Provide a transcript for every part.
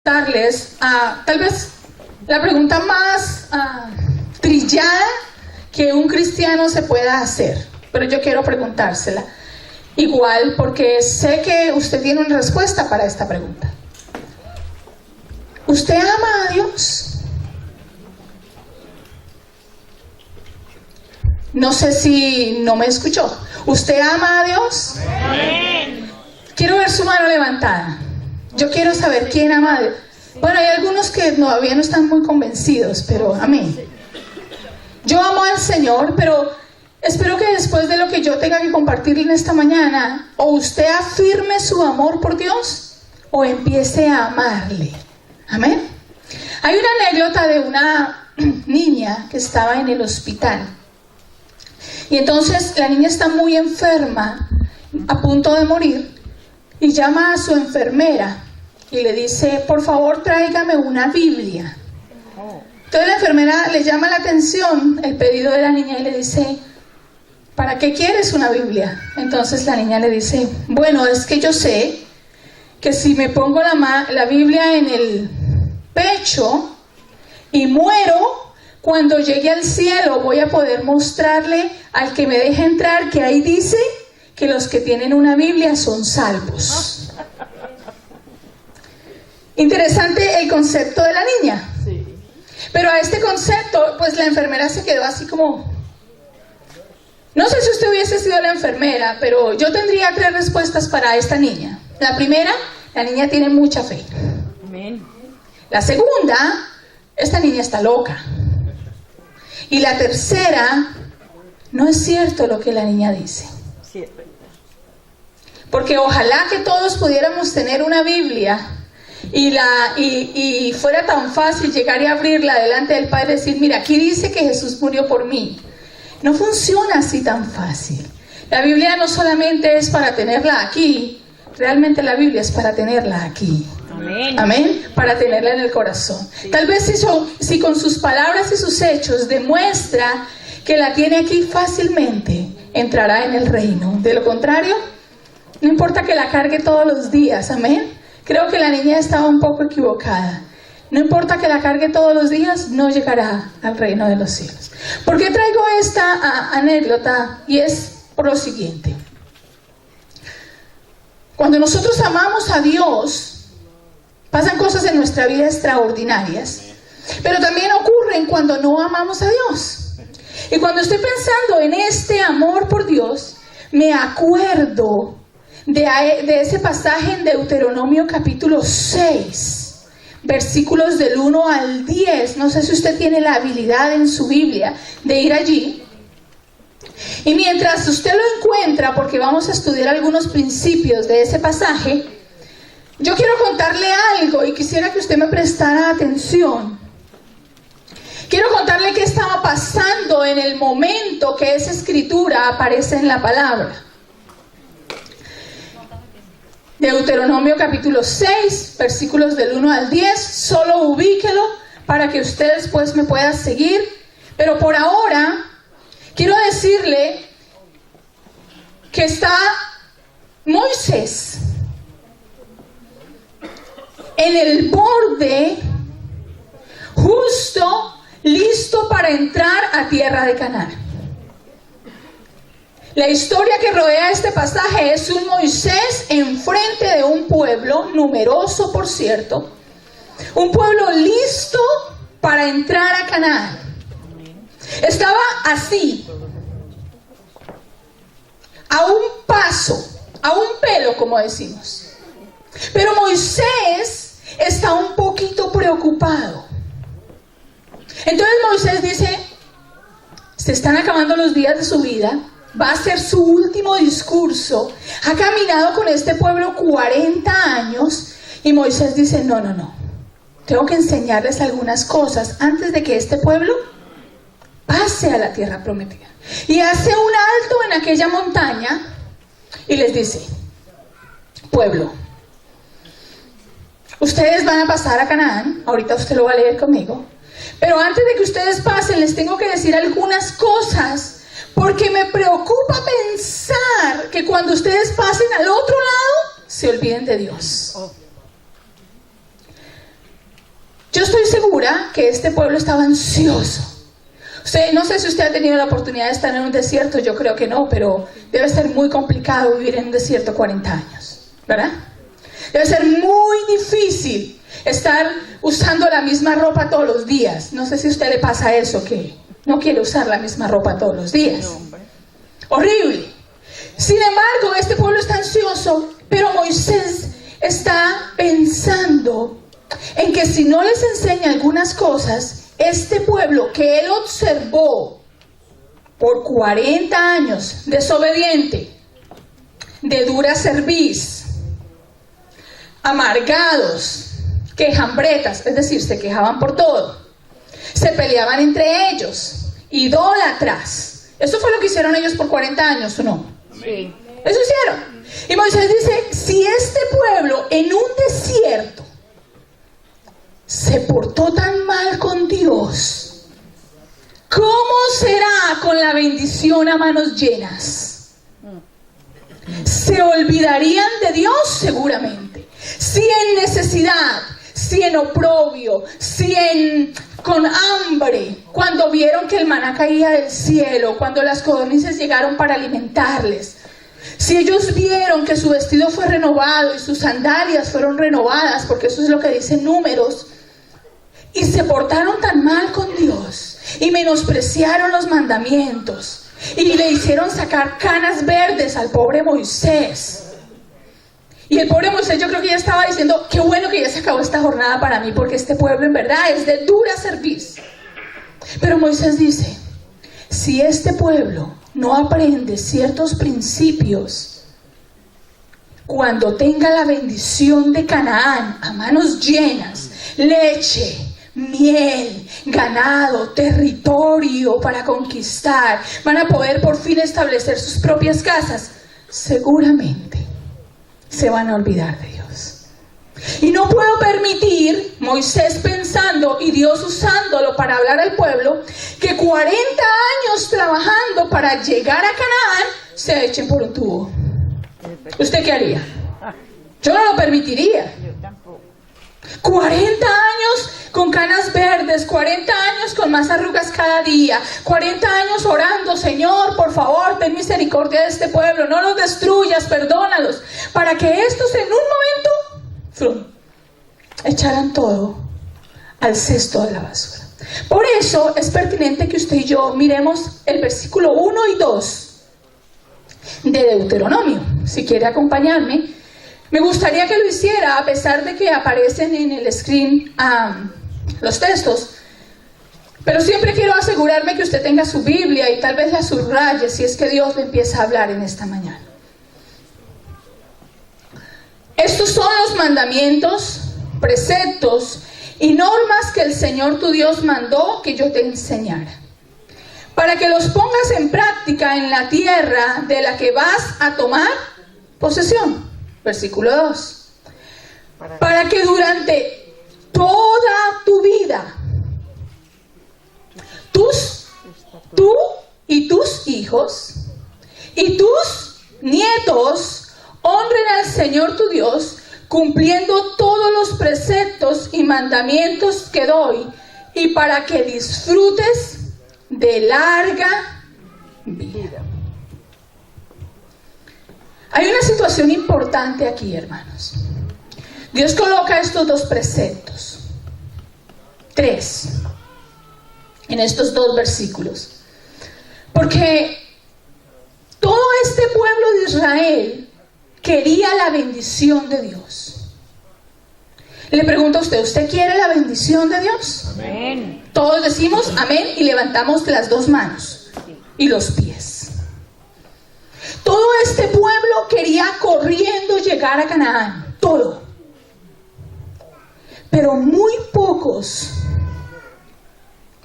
darles tal vez la pregunta más trillada que un cristiano se pueda hacer, pero yo quiero preguntársela igual porque sé que usted tiene una respuesta para esta pregunta. ¿Usted ama a Dios? No sé si no me escuchó. ¿Usted ama a Dios? Amén. Quiero ver su mano levantada. Yo quiero saber quién ama a Dios. Bueno, hay algunos que todavía no están muy convencidos, pero amén. Yo amo al Señor, pero espero que después de lo que yo tenga que compartir en esta mañana, o usted afirme su amor por Dios, o empiece a amarle. Amén. Hay una anécdota de una niña que estaba en el hospital. Y entonces la niña está muy enferma, a punto de morir, y llama a su enfermera y le dice, por favor tráigame una Biblia. Entonces la enfermera le llama la atención el pedido de la niña y le dice, ¿para qué quieres una Biblia? Entonces la niña le dice, bueno, es que yo sé que si me pongo la Biblia en el pecho y muero, cuando llegue al cielo voy a poder mostrarle al que me deje entrar que ahí dice que los que tienen una Biblia son salvos. Interesante el concepto de la niña. Sí. Pero a este concepto, pues la enfermera se quedó así como... No sé si usted hubiese sido la enfermera, pero yo tendría 3 respuestas para esta niña. La primera, la niña tiene mucha fe. Amén. La segunda, esta niña está loca. Y la tercera, no es cierto lo que la niña dice. Sí, es verdad. Porque ojalá que todos pudiéramos tener una Biblia y fuera tan fácil llegar y abrirla delante del Padre y decir, mira, aquí dice que Jesús murió por mí. No funciona así tan fácil. La Biblia no solamente es para tenerla aquí, realmente la Biblia es para tenerla aquí. Amén. Amén. Para tenerla en el corazón. Sí. Tal vez si con sus palabras y sus hechos demuestra que la tiene aquí fácilmente, entrará en el reino. De lo contrario, no importa que la cargue todos los días. Amén. Creo que la niña estaba un poco equivocada. No importa que la cargue todos los días, no llegará al reino de los cielos. ¿Por qué traigo esta anécdota? Y es por lo siguiente. Cuando nosotros amamos a Dios, pasan cosas en nuestra vida extraordinarias, pero también ocurren cuando no amamos a Dios. Y cuando estoy pensando en este amor por Dios, me acuerdo de ese pasaje en Deuteronomio capítulo 6, versículos del 1 al 10. No sé si usted tiene la habilidad en su Biblia de ir allí. Y mientras usted lo encuentra, porque vamos a estudiar algunos principios de ese pasaje, yo quiero contarle algo y quisiera que usted me prestara atención. Quiero contarle qué estaba pasando en el momento que esa escritura aparece en la palabra. Deuteronomio capítulo 6, versículos del 1 al 10. Solo ubíquelo para que usted después me pueda seguir. Pero por ahora, quiero decirle que está Moisés en el borde, justo listo para entrar a tierra de Canaán. La historia que rodea este pasaje es un Moisés enfrente de un pueblo, numeroso por cierto, un pueblo listo para entrar a Canaán. Estaba así, a un paso, a un pelo, como decimos. Pero Moisés está un poquito preocupado. Entonces Moisés dice, se están acabando los días de su vida, va a ser su último discurso, ha caminado con este pueblo 40 años y Moisés dice, no, tengo que enseñarles algunas cosas antes de que este pueblo pase a la tierra prometida. Y hace un alto en aquella montaña y les dice, pueblo, ustedes van a pasar a Canaán, ahorita usted lo va a leer conmigo, pero antes de que ustedes pasen les tengo que decir algunas cosas, porque me preocupa pensar que cuando ustedes pasen al otro lado se olviden de Dios. asegura que este pueblo estaba ansioso. No sé si usted ha tenido la oportunidad de estar en un desierto, yo creo que no, pero debe ser muy complicado vivir en un desierto 40 años, ¿verdad? Debe ser muy difícil estar usando la misma ropa todos los días. No sé si a usted le pasa eso, que no quiere usar la misma ropa todos los días. Horrible. Sin embargo, este pueblo está ansioso, pero Moisés está pensando en que si no les enseña algunas cosas, este pueblo que él observó por 40 años, desobediente, de dura cerviz, amargados, quejambretas, es decir, se quejaban por todo, se peleaban entre ellos, idólatras. ¿Eso fue lo que hicieron ellos por 40 años o no? Sí. Eso hicieron. Y Moisés dice, si este pueblo en un desierto se portó tan mal con Dios, ¿cómo será con la bendición a manos llenas? Se olvidarían de Dios seguramente. Si en necesidad, si en oprobio, con hambre, cuando vieron que el maná caía del cielo, cuando las codornices llegaron para alimentarles, si ellos vieron que su vestido fue renovado y sus sandalias fueron renovadas, porque eso es lo que dicen Números, y se portaron tan mal con Dios y menospreciaron los mandamientos y le hicieron sacar canas verdes al pobre Moisés. Y el pobre Moisés, yo creo que ya estaba diciendo, qué bueno que ya se acabó esta jornada para mí, porque este pueblo en verdad es de dura cerviz. Pero Moisés dice, si este pueblo no aprende ciertos principios, cuando tenga la bendición de Canaán a manos llenas, leche, miel, ganado, territorio para conquistar, van a poder por fin establecer sus propias casas, seguramente se van a olvidar de Dios. Y no puedo permitir, Moisés pensando y Dios usándolo para hablar al pueblo, que 40 años trabajando para llegar a Canaán se echen por un tubo. ¿Usted qué haría? Yo no lo permitiría. 40 años con canas verdes, 40 años con más arrugas cada día, 40 años orando, Señor, por favor, ten misericordia de este pueblo, no los destruyas, perdónalos, para que estos en un momento echaran todo al cesto de la basura. Por eso es pertinente que usted y yo miremos el versículo 1 y 2 de Deuteronomio. Si quiere acompañarme, me gustaría que lo hiciera, a pesar de que aparecen en el screen los textos. Pero siempre quiero asegurarme que usted tenga su Biblia y tal vez la subraye si es que Dios le empieza a hablar en esta mañana. Estos son los mandamientos, preceptos y normas que el Señor tu Dios mandó que yo te enseñara, para que los pongas en práctica en la tierra de la que vas a tomar posesión. Versículo 2. Para que durante toda tu vida, tú y tus hijos y tus nietos honren al Señor tu Dios, cumpliendo todos los preceptos y mandamientos que doy, y para que disfrutes de larga vida. Hay una situación importante aquí, hermanos. Dios coloca estos dos preceptos, 3, en estos 2 versículos, porque todo este pueblo de Israel quería la bendición de Dios. Le pregunto a usted, ¿usted quiere la bendición de Dios? Amén. Todos decimos amén y levantamos las 2 manos y los pies. Todo este pueblo quería corriendo llegar a Canaán, todo. Pero muy pocos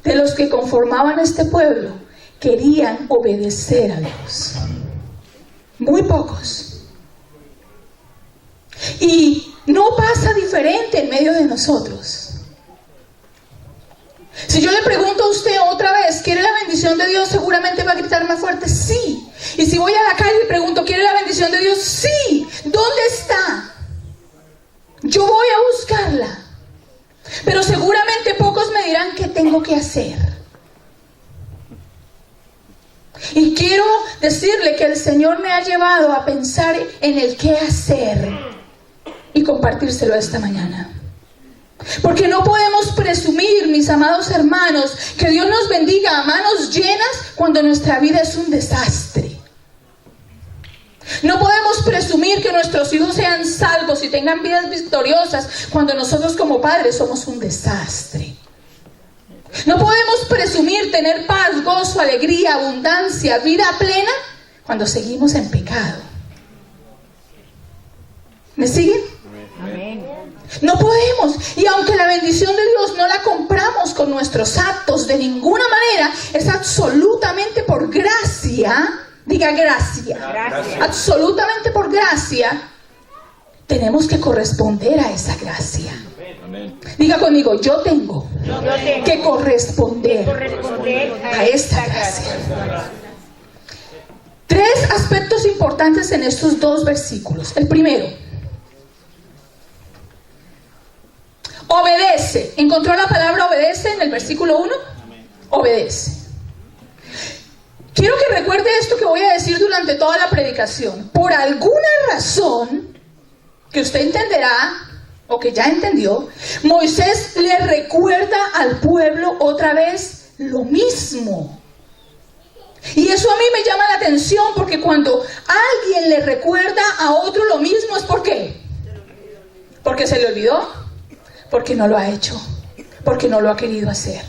de los que conformaban este pueblo querían obedecer a Dios. Muy pocos. Y no pasa diferente en medio de nosotros. Si yo le pregunto a usted otra vez, ¿quiere la bendición de Dios? Seguramente va a gritar más fuerte, sí. Y si voy a la calle y pregunto, ¿quiere la bendición de Dios? Sí. ¿Dónde está? Yo voy a buscarla. Pero seguramente pocos me tengo que hacer. Y quiero decirle que el Señor me ha llevado a pensar en el qué hacer y compartírselo esta mañana. Porque no podemos presumir, mis amados hermanos, que Dios nos bendiga a manos llenas cuando nuestra vida es un desastre. No podemos presumir que nuestros hijos sean salvos y tengan vidas victoriosas cuando nosotros como padres somos un desastre. No podemos presumir tener paz, gozo, alegría, abundancia, vida plena cuando seguimos en pecado. ¿Me siguen? Amén. No podemos. Y aunque la bendición de Dios no la compramos con nuestros actos de ninguna manera, es absolutamente por gracia. Diga gracia. Gracias. Absolutamente por gracia. Tenemos que corresponder a esa gracia. Amén. Diga conmigo, yo tengo Yo tengo que corresponder corresponder a esta gracia. 3 aspectos importantes en estos 2 versículos. El primero, obedece. ¿Encontró la palabra obedece en el versículo 1? Obedece. Quiero que recuerde esto que voy a decir durante toda la predicación. Por alguna razón que usted entenderá o que ya entendió, Moisés le recuerda al pueblo otra vez lo mismo. Y eso a mí me llama la atención, porque cuando alguien le recuerda a otro lo mismo, ¿es por qué? Porque se le olvidó, porque no lo ha hecho, porque no lo ha querido hacer.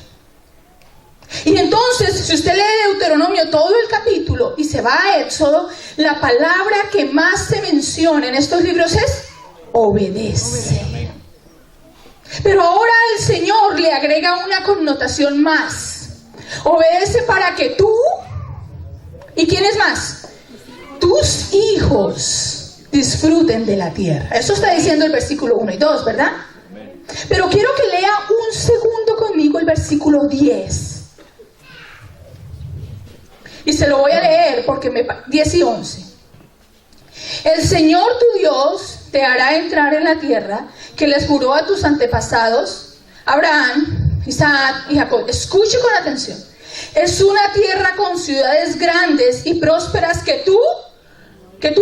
Y entonces, si usted lee Deuteronomio todo el capítulo y se va a Éxodo, la palabra que más se menciona en estos libros es obedece. Pero ahora el Señor le agrega una connotación más. Obedece para que tú, ¿y quiénes más? Tus hijos disfruten de la tierra. Eso está diciendo el versículo 1 y 2, ¿verdad? Pero quiero que lea un segundo conmigo el versículo 10. Y se lo voy a leer porque 10 y 11. El Señor tu Dios te hará entrar en la tierra que les juró a tus antepasados, Abraham, Isaac y Jacob. Escuche con atención. Es una tierra con ciudades grandes y prósperas que tú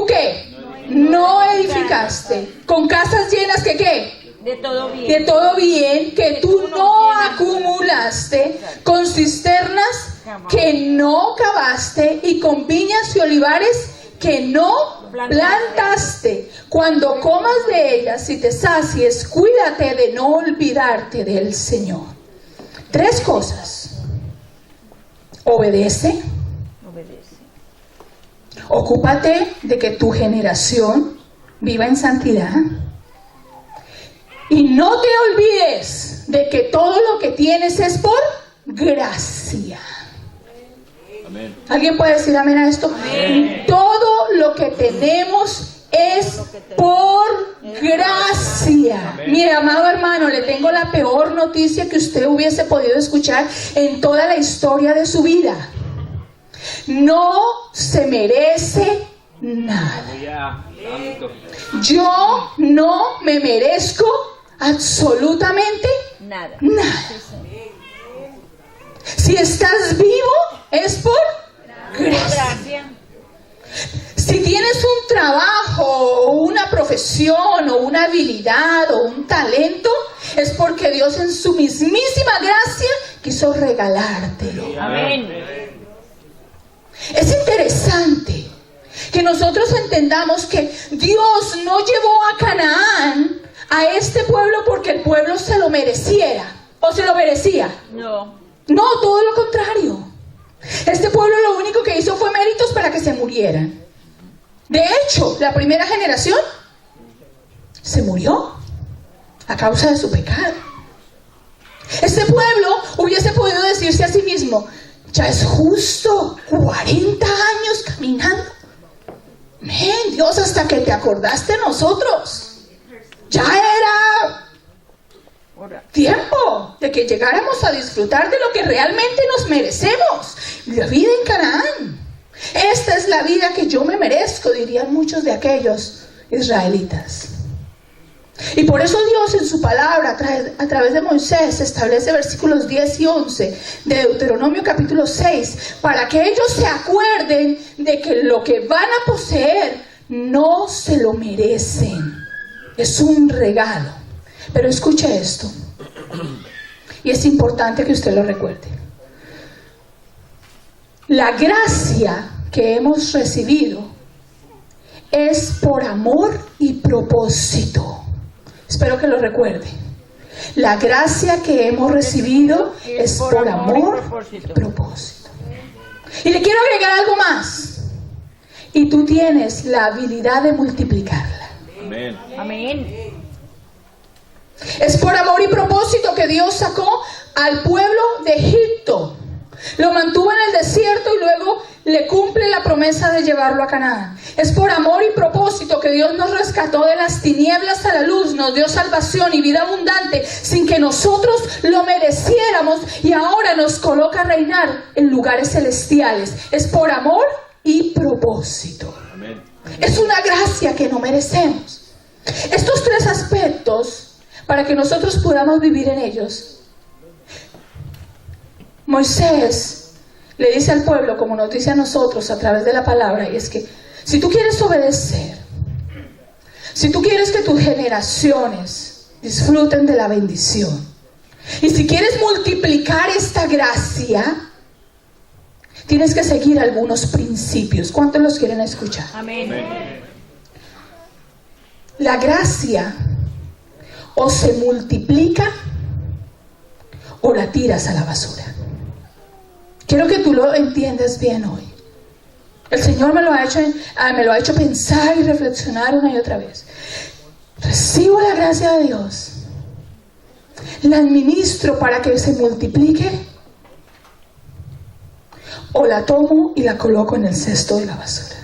¿qué? No edificaste. Con casas llenas que ¿qué? De todo bien. De todo bien, que tú no acumulaste, con cisternas que no cavaste y con viñas y olivares que no plantaste. Cuando comas de ellas y te sacies, cuídate de no olvidarte del Señor. 3 cosas. Obedece. Ocúpate de que tu generación viva en santidad. Y no te olvides de que todo lo que tienes es por gracia. Amén. ¿Alguien puede decir amén a esto? Amén. Todo lo que tenemos es por gracia. Amén. Mi amado hermano, le tengo la peor noticia que usted hubiese podido escuchar en toda la historia de su vida. No se merece nada. Yo no me merezco absolutamente Nada. nada. Si estás vivo es por gracia. Gracias. Si tienes un trabajo, o una profesión, o una habilidad, o un talento, es porque Dios en su mismísima gracia quiso regalártelo. Amén. Es interesante que nosotros entendamos que Dios no llevó a Canaán a este pueblo porque el pueblo se lo mereciera o se lo merecía. No. No, todo lo contrario. Este pueblo lo único que hizo fue méritos para que se murieran. De hecho, la primera generación se murió a causa de su pecado. Este pueblo hubiese podido decirse a sí mismo: ya es justo, 40 años caminando. Men, Dios, hasta que te acordaste de nosotros. Ya era tiempo de que llegáramos a disfrutar de lo que realmente nos merecemos, la vida en Canaán. Esta es la vida que yo me merezco, dirían muchos de aquellos israelitas. Y por eso Dios en su palabra, a través de Moisés, establece versículos 10 y 11 de Deuteronomio capítulo 6, para que ellos se acuerden de que lo que van a poseer no se lo merecen. Es un regalo. Pero escuche esto, y es importante que usted lo recuerde. La gracia que hemos recibido es por amor y propósito. Espero que lo recuerde. La gracia que hemos recibido es por amor y propósito. Y le quiero agregar algo más. Y tú tienes la habilidad de multiplicarla. Amén. Amén. Es por amor y propósito que Dios sacó al pueblo de Egipto. Lo mantuvo en el desierto y luego le cumple la promesa de llevarlo a Canaán. Es por amor y propósito que Dios nos rescató de las tinieblas a la luz, nos dio salvación y vida abundante sin que nosotros lo mereciéramos, y ahora nos coloca a reinar en lugares celestiales. Es por amor y propósito. Amén. Es una gracia que no merecemos. Estos tres aspectos, para que nosotros podamos vivir en ellos, Moisés le dice al pueblo, como nos dice a nosotros a través de la palabra, y es que si tú quieres obedecer, si tú quieres que tus generaciones disfruten de la bendición, y si quieres multiplicar esta gracia, tienes que seguir algunos principios. ¿Cuántos los quieren escuchar? Amén. Amén. La gracia o se multiplica o la tiras a la basura. Quiero que tú lo entiendas bien hoy. El Señor me lo ha hecho pensar y reflexionar una y otra vez. Recibo la gracia de Dios, la administro para que se multiplique, o la tomo y la coloco en el cesto de la basura.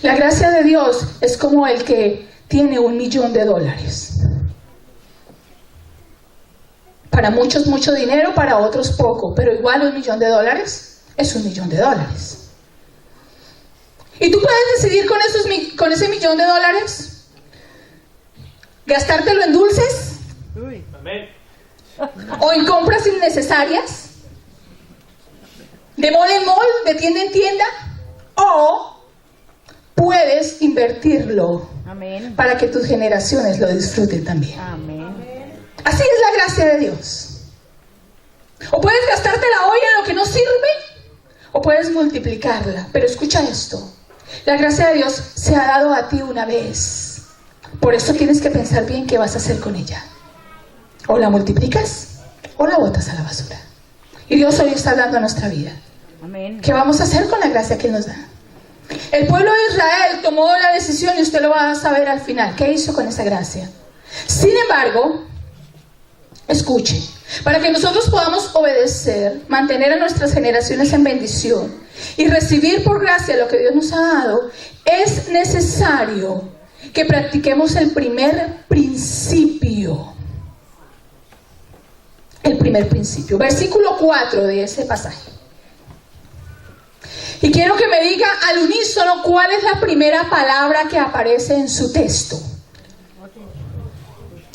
La gracia de Dios es como el que tiene $1.000.000. Para muchos mucho dinero, para otros poco, pero igual $1.000.000 es $1.000.000. Y tú puedes decidir con ese $1.000.000 gastártelo en dulces. Amén. O en compras innecesarias, de mall en mall, de tienda en tienda, o puedes invertirlo Amén. para que tus generaciones lo disfruten también. Amén. Así es la gracia de Dios. O puedes gastártela hoy en lo que no sirve, o puedes multiplicarla. Pero escucha esto, la gracia de Dios se ha dado a ti una vez. Por eso tienes que pensar bien qué vas a hacer con ella. O la multiplicas o la botas a la basura. Y Dios hoy está hablando a nuestra vida. Amén. ¿Qué vamos a hacer con la gracia que nos da? El pueblo de Israel tomó la decisión, y usted lo va a saber al final, ¿qué hizo con esa gracia? Sin embargo, escuche, para que nosotros podamos obedecer, mantener a nuestras generaciones en bendición y recibir por gracia lo que Dios nos ha dado, es necesario que practiquemos el primer principio. El primer principio, versículo 4 de ese pasaje. Y quiero que me diga al unísono cuál es la primera palabra que aparece en su texto.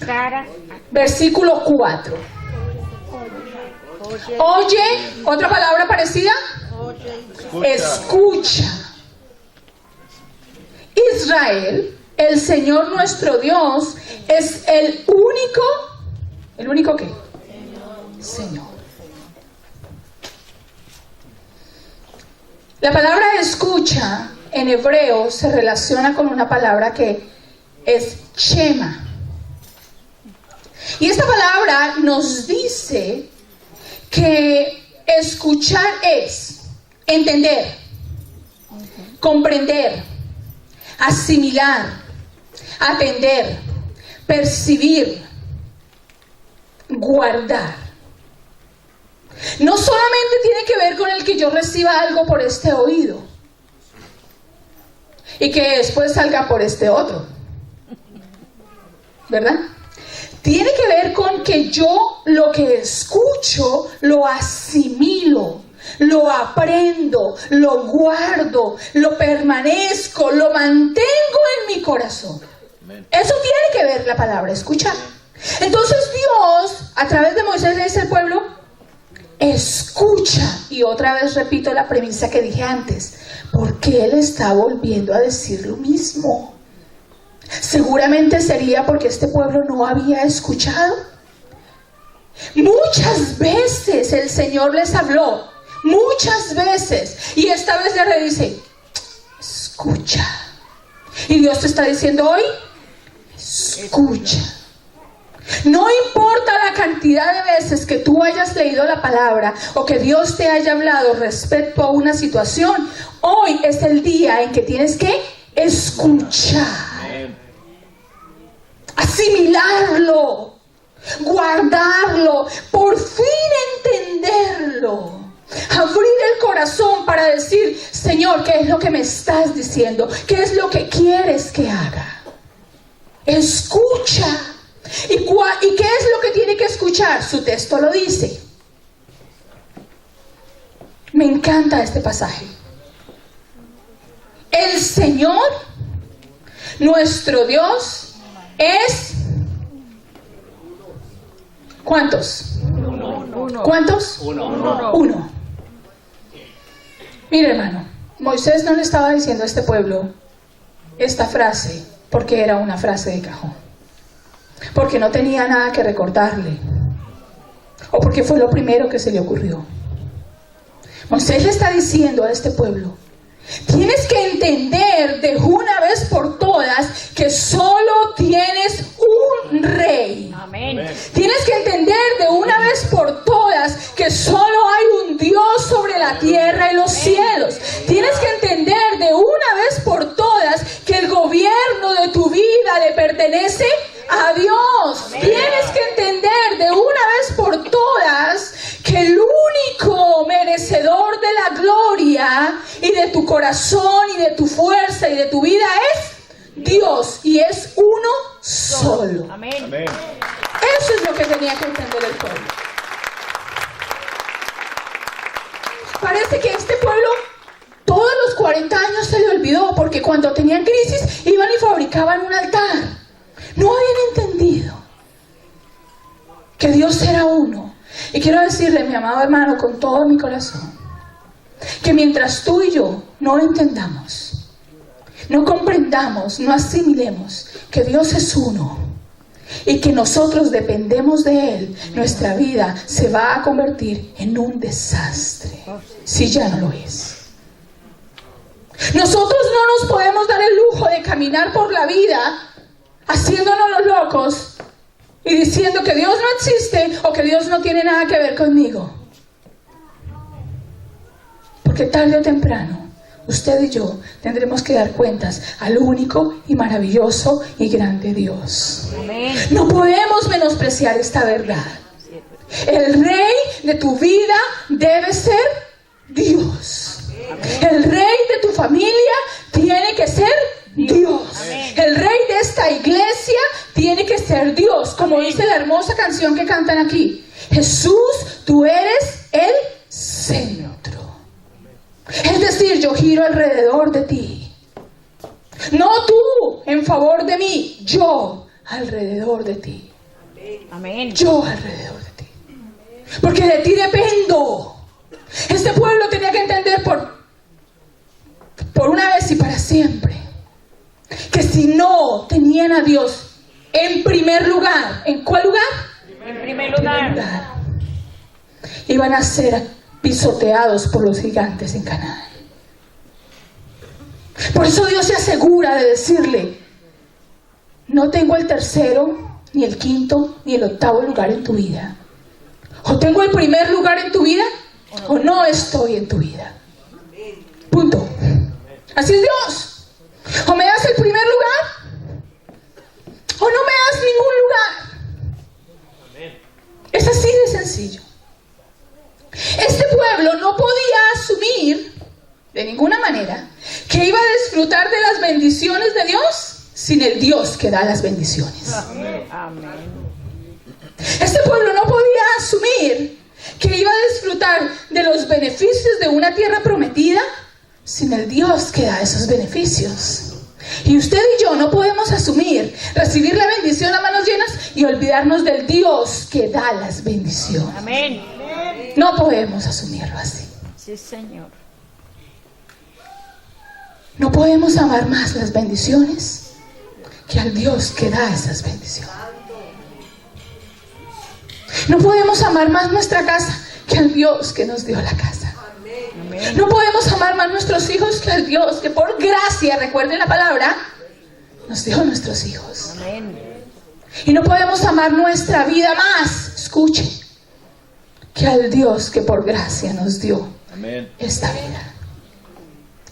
Cara. Versículo 4. Oye, otra palabra parecida. Escucha. Israel, el Señor nuestro Dios, es el único. ¿El único qué? Señor. La palabra escucha en hebreo se relaciona con una palabra que es shema. Y esta palabra nos dice que escuchar es entender, comprender, asimilar, atender, percibir, guardar. No solamente tiene que ver con el que yo reciba algo por este oído y que después salga por este otro, ¿verdad? Tiene que ver con que yo lo que escucho lo asimilo, lo aprendo, lo guardo, lo permanezco, lo mantengo en mi corazón. Amén. Eso tiene que ver la palabra escuchar. Entonces Dios, a través de Moisés, le dice al pueblo, escucha. Y otra vez repito la premisa que dije antes, porque Él está volviendo a decir lo mismo. Seguramente sería porque este pueblo no había escuchado. Muchas veces el Señor les habló, muchas veces, y esta vez le dice, escucha. Y Dios te está diciendo hoy, escucha. No importa la cantidad de veces que tú hayas leído la palabra o que Dios te haya hablado respecto a una situación, hoy es el día en que tienes que escuchar, Amén. asimilarlo, guardarlo, por fin entenderlo. Abrir el corazón para decir, Señor, ¿qué es lo que me estás diciendo? ¿Qué es lo que quieres que haga? Escucha. ¿Y qué es lo que tiene que escuchar? Su texto lo dice. Me encanta este pasaje. El Señor, nuestro Dios, es... ¿Cuántos? ¿Cuántos? Uno. Mire, hermano, Moisés no le estaba diciendo a este pueblo esta frase porque era una frase de cajón, porque no tenía nada que recordarle, o porque fue lo primero que se le ocurrió. Moisés le está diciendo a este pueblo, tienes que entender de una vez por todas que solo tienes un rey. Amén. Tienes que entender de una vez por todas que solo hay un Dios sobre la tierra y los cielos. Tienes que entender de una vez por todas que el gobierno de tu vida le pertenece a Dios. Tienes que entender de una vez por todas que el único merecedor de la gloria y de tu corazón y de tu fuerza y de tu vida es Dios, y es uno solo. Amén. Amén. Eso es lo que tenía que entender el pueblo. Parece que este pueblo todos los 40 años se le olvidó, porque cuando tenían crisis iban y fabricaban un altar. No habían entendido que Dios era uno. Y quiero decirle, mi amado hermano, con todo mi corazón, que mientras tú y yo no entendamos, no comprendamos, no asimilemos que Dios es uno y que nosotros dependemos de Él, nuestra vida se va a convertir en un desastre, si ya no lo es. Nosotros no nos podemos dar el lujo de caminar por la vida haciéndonos los locos y diciendo que Dios no existe o que Dios no tiene nada que ver conmigo. Porque tarde o temprano, usted y yo tendremos que dar cuentas al único y maravilloso y grande Dios. Amén. No podemos menospreciar esta verdad. El rey de tu vida debe ser Dios. El rey de tu familia tiene que ser Dios. Amén. El rey de esta iglesia tiene que ser Dios. Como dice la hermosa canción que cantan aquí. Jesús, tú eres el centro. Es decir, yo giro alrededor de ti. No tú en favor de mí, yo alrededor de ti. Amén. Yo alrededor de ti. Porque de ti dependo. Este pueblo tenía que entender por una vez y para siempre que si no tenían a Dios en primer lugar, ¿en cuál lugar? En primer lugar. Iban a ser pisoteados por los gigantes en Canaán. Por eso Dios se asegura de decirle, no tengo el tercero, ni el quinto, ni el octavo lugar en tu vida. O tengo el primer lugar en tu vida, o no estoy en tu vida. Punto. Así es Dios. O me das el primer lugar, o no me das ningún lugar. Es así de sencillo. Este pueblo no podía asumir de ninguna manera que iba a disfrutar de las bendiciones de Dios sin el Dios que da las bendiciones. Amén. Este pueblo no podía asumir que iba a disfrutar de los beneficios de una tierra prometida sin el Dios que da esos beneficios. Y usted y yo no podemos asumir, recibir la bendición a manos llenas y olvidarnos del Dios que da las bendiciones. Amén. No podemos asumirlo así. Sí, Señor. No podemos amar más las bendiciones que al Dios que da esas bendiciones. No podemos amar más nuestra casa que al Dios que nos dio la casa. Amén. No podemos amar más nuestros hijos que al Dios que por gracia, recuerden la palabra, nos dio nuestros hijos. Amén. Y no podemos amar nuestra vida más, escuchen, que al Dios que por gracia nos dio Amén. esta vida.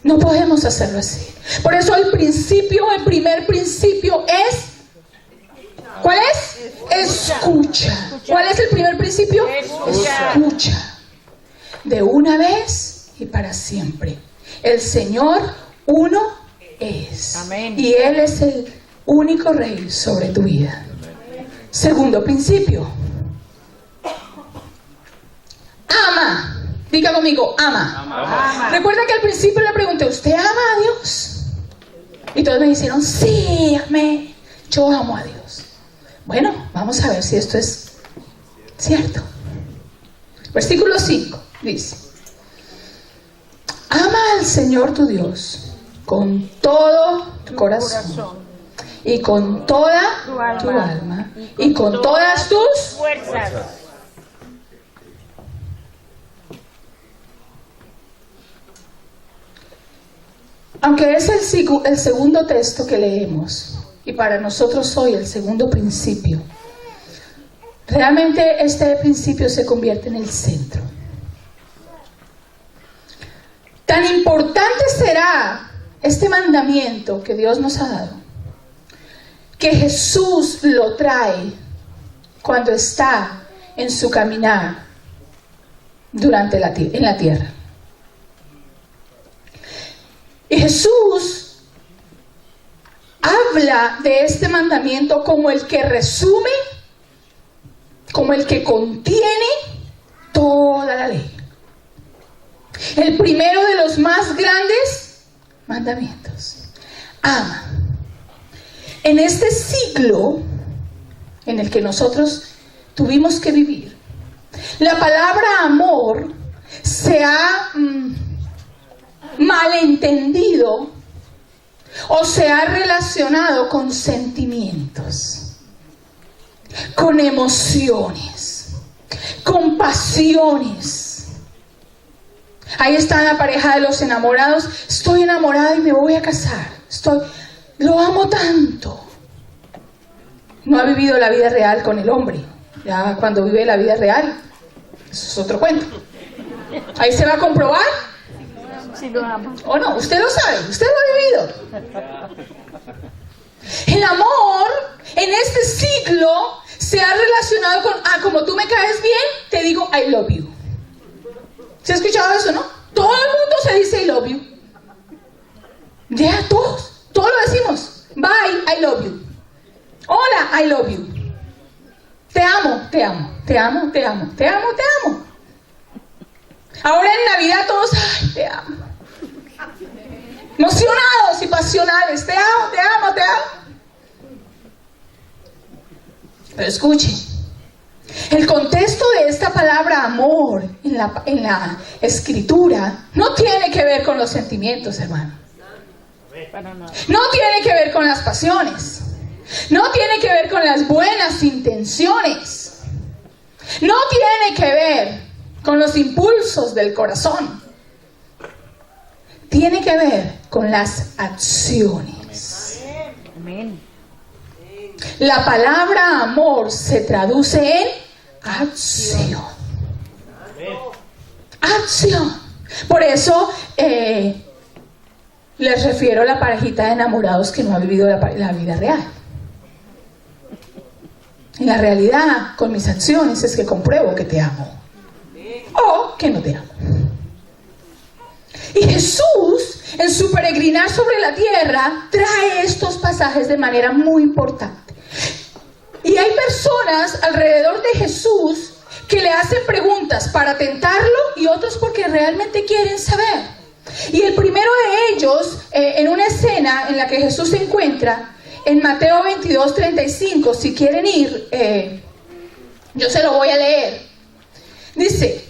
No podemos hacerlo así. Por eso el primer principio es, ¿cuál es? Escucha. ¿Cuál es el primer principio? Escucha. De una vez y para siempre. El Señor uno es. Amén. Y Él es el único Rey sobre tu vida. Segundo principio. Ama. Diga conmigo, ama. Ama. Recuerda que al principio le pregunté, ¿usted ama a Dios? Y todos me dijeron, sí, amén. Yo amo a Dios. Bueno, vamos a ver si esto es cierto. Versículo 5 dice, ama al Señor tu Dios con todo tu corazón y con toda tu alma y con todas tus fuerzas. Aunque es el segundo texto que leemos, y para nosotros hoy el segundo principio, realmente este principio se convierte en el centro. Tan importante será este mandamiento que Dios nos ha dado, que Jesús lo trae cuando está en su caminar en la tierra. Y Jesús habla de este mandamiento como el que resume, como el que contiene toda la ley. El primero de los más grandes mandamientos. Ama. En este siglo en el que nosotros tuvimos que vivir, la palabra amor se ha malentendido o se ha relacionado con sentimientos, con emociones, con pasiones. Ahí está la pareja de los enamorados. Estoy enamorada y me voy a casar. Lo amo tanto. No ha vivido la vida real con el hombre. Ya cuando vive la vida real, eso es otro cuento. Ahí se va a comprobar. Si lo ama. ¿O no? Usted lo sabe, usted lo ha vivido. El amor en este siglo se ha relacionado con, como tú me caes bien, te digo I love you. ¿Se ha escuchado eso, no? Todo el mundo se dice I love you. Ya, todos lo decimos. Bye, I love you. Hola, I love you. Te amo, te amo, te amo, te amo, te amo, te amo. Ahora en Navidad todos, ay, te amo. Emocionados y pasionales, te amo, te amo, te amo. Pero escuchen, el contexto de esta palabra amor en la escritura no tiene que ver con los sentimientos, hermano. No tiene que ver con las pasiones. No tiene que ver con las buenas intenciones. No tiene que ver con los impulsos del corazón. Tiene que ver con las acciones. Amén. La palabra amor se traduce en acción. Acción. Por eso les refiero a la parejita de enamorados que no ha vivido la vida real. En la realidad, con mis acciones es que compruebo que te amo o que no te amo. Y Jesús, en su peregrinar sobre la tierra, trae estos pasajes de manera muy importante. Y hay personas alrededor de Jesús que le hacen preguntas para tentarlo y otros porque realmente quieren saber. Y el primero de ellos, en una escena en la que Jesús se encuentra, en Mateo 22:35, si quieren ir, yo se lo voy a leer. Dice: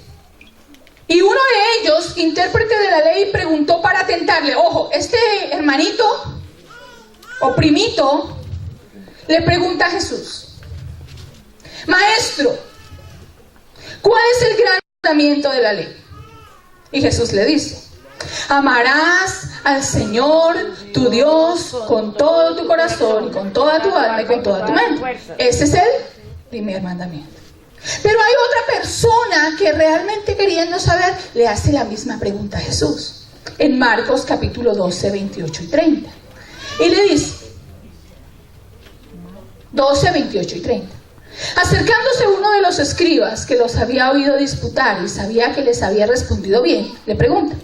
y uno de ellos, intérprete de la ley, preguntó para tentarle. Ojo, este hermanito o primito le pregunta a Jesús: Maestro, ¿cuál es el gran mandamiento de la ley? Y Jesús le dice: amarás al Señor tu Dios con todo tu corazón y con toda tu alma y con toda tu mente. Ese es el primer mandamiento. Pero hay otra persona que realmente, queriendo saber, le hace la misma pregunta a Jesús. En Marcos capítulo 12, 28 y 30. Y le dice, 12, 28 y 30. Acercándose uno de los escribas que los había oído disputar y sabía que les había respondido bien, le pregunta: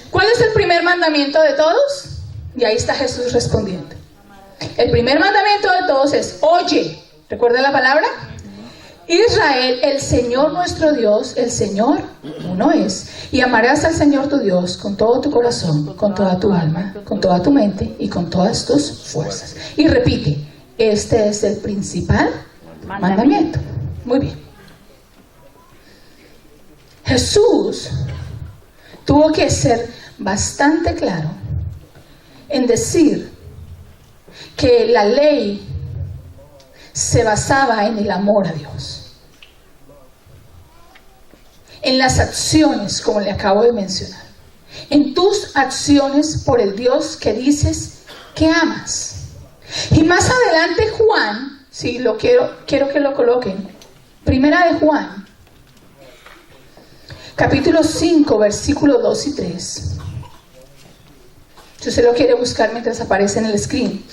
¿cuál es el primer mandamiento de todos? Y ahí está Jesús respondiendo. El primer mandamiento de todos es: oye, ¿recuerda la palabra? Israel, el Señor nuestro Dios, el Señor uno es. Y amarás al Señor tu Dios con todo tu corazón, con toda tu alma, con toda tu mente y con todas tus fuerzas. Y repite, este es el principal mandamiento. Muy bien. Jesús tuvo que ser bastante claro en decir que la ley se basaba en el amor a Dios, en las acciones, como le acabo de mencionar, en tus acciones por el Dios que dices que amas. Y más adelante Juan, si lo quiero que lo coloquen, Primera de Juan, capítulo 5, versículos 2 y 3. Si usted lo quiere buscar mientras aparece en el screen.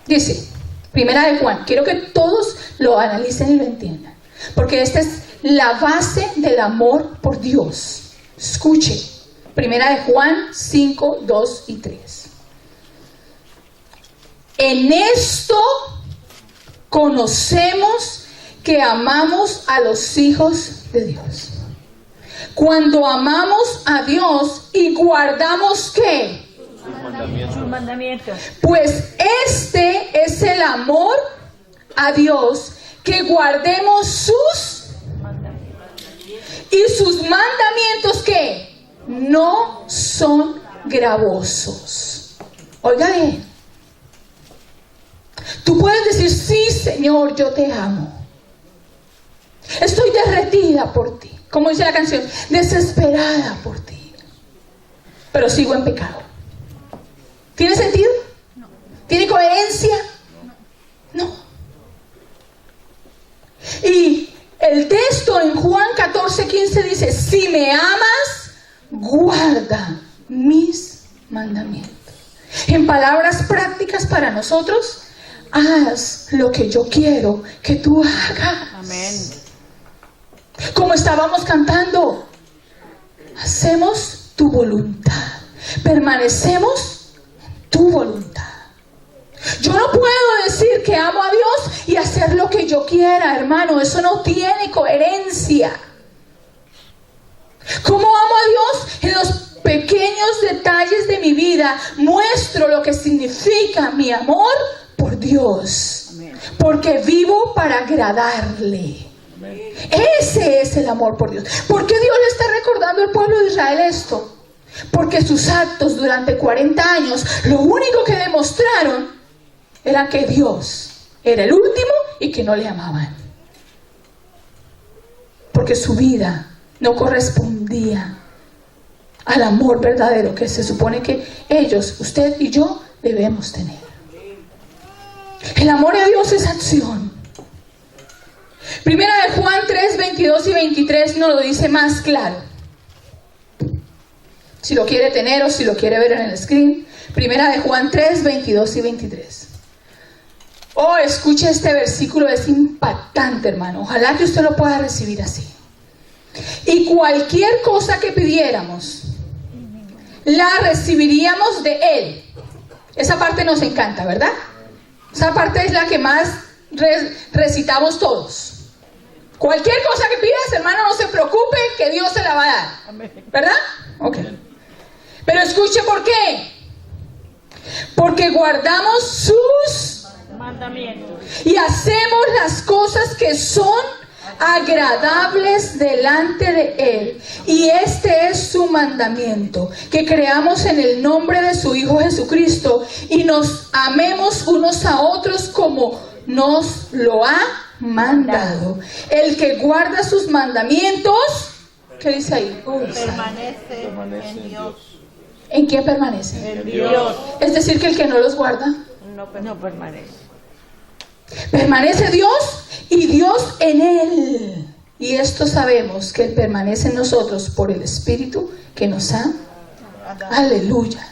Dice, Primera de Juan, quiero que todos lo analicen y lo entiendan, porque esta es la base del amor por Dios. Escuche, Primera de Juan 5, 2 y 3. En esto conocemos que amamos a los hijos de Dios, cuando amamos a Dios y guardamos ¿qué? Sus mandamientos. Pues este es el amor a Dios, que guardemos sus y sus mandamientos que no son gravosos. Oiga bien, tú puedes decir, sí Señor, yo te amo, estoy derretida por ti, como dice la canción, desesperada por ti, pero sigo en pecado. ¿Tiene sentido? No. ¿Tiene coherencia? No. Y el texto en Juan 14:15 dice, si me amas, guarda mis mandamientos. En palabras prácticas para nosotros, haz lo que yo quiero que tú hagas. Amén. Como estábamos cantando, hacemos tu voluntad, permanecemos tu voluntad. Yo no puedo decir que amo a Dios y hacer lo que yo quiera, hermano. Eso no tiene coherencia. ¿Cómo amo a Dios? En los pequeños detalles de mi vida muestro lo que significa mi amor por Dios. Amén. Porque vivo para agradarle. Amén. Ese es el amor por Dios. ¿Por qué Dios le está recordando al pueblo de Israel esto? Porque sus actos durante 40 años, lo único que demostraron era que Dios era el último y que no le amaban. Porque su vida no correspondía al amor verdadero que se supone que ellos, usted y yo, debemos tener. El amor a Dios es acción. Primera de Juan 3, 22 y 23 nos lo dice más claro. Si lo quiere tener o si lo quiere ver en el screen. Primera de Juan 3, 22 y 23. Oh, escuche este versículo, es impactante, hermano. Ojalá que usted lo pueda recibir así. Y cualquier cosa que pidiéramos, la recibiríamos de Él. Esa parte nos encanta, ¿verdad? Esa parte es la que más recitamos todos. Cualquier cosa que pidas, hermano, no se preocupe, que Dios se la va a dar. ¿Verdad? Ok. Pero escuche por qué. Porque guardamos sus mandamientos y hacemos las cosas que son agradables delante de Él. Y este es su mandamiento, que creamos en el nombre de su Hijo Jesucristo y nos amemos unos a otros como nos lo ha mandado. El que guarda sus mandamientos, ¿qué dice ahí? permanece en Dios. ¿En quién permanece? En Dios. Es decir, que el que no los guarda, No permanece. permanece Dios y Dios en él. Y esto sabemos, que Él permanece en nosotros por el Espíritu que nos ha. Aleluya.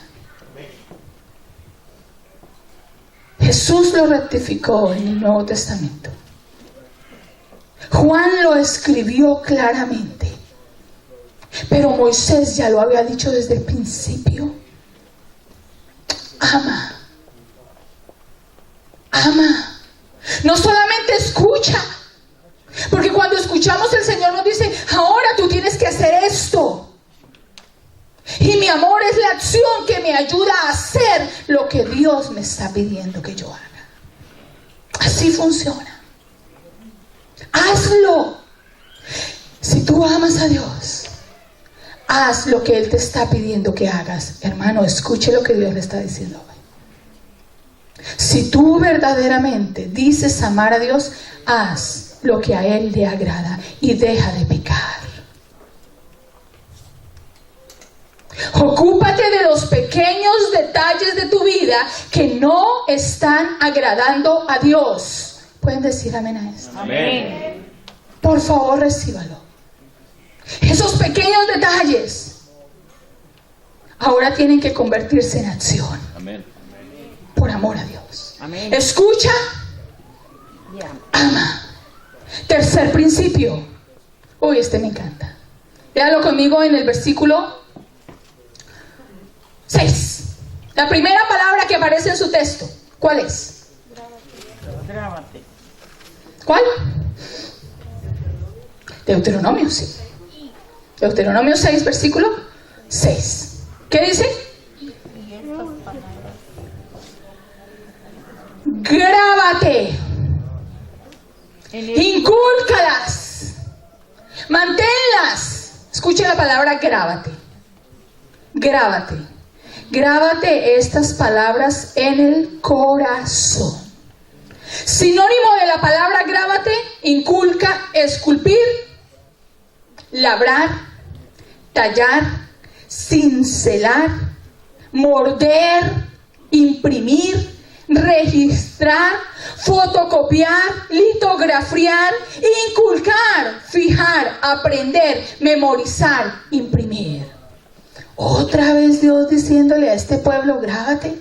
Jesús lo rectificó en el Nuevo Testamento. Juan lo escribió claramente. Pero Moisés ya lo había dicho desde el principio. Ama. Ama. No solamente escucha. Porque cuando escuchamos, el Señor nos dice: ahora tú tienes que hacer esto. Y mi amor es la acción que me ayuda a hacer lo que Dios me está pidiendo que yo haga. Así funciona. Hazlo. Si tú amas a Dios, haz lo que Él te está pidiendo que hagas. Hermano, escuche lo que Dios le está diciendo hoy. Si tú verdaderamente dices amar a Dios, haz lo que a Él le agrada y deja de pecar. Ocúpate de los pequeños detalles de tu vida que no están agradando a Dios. ¿Pueden decir amén a esto? Amén. Por favor, recíbalo. Esos pequeños detalles ahora tienen que convertirse en acción. Amén. Por amor a Dios. Amén. Escucha, ama. Tercer principio. Uy, este me encanta. Léalo conmigo en el versículo 6. La primera palabra que aparece en su texto, ¿cuál es? Grábate. ¿Cuál? Deuteronomio, sí. Deuteronomio 6, versículo 6. ¿Qué dice? Grábate. Incúlcalas. Manténlas. Escuche la palabra grábate. Grábate. Grábate estas palabras en el corazón. Sinónimo de la palabra grábate: inculca, esculpir, labrar, tallar, cincelar, morder, imprimir, registrar, fotocopiar, litografiar, inculcar, fijar, aprender, memorizar, imprimir. Otra vez Dios diciéndole a este pueblo: grábate.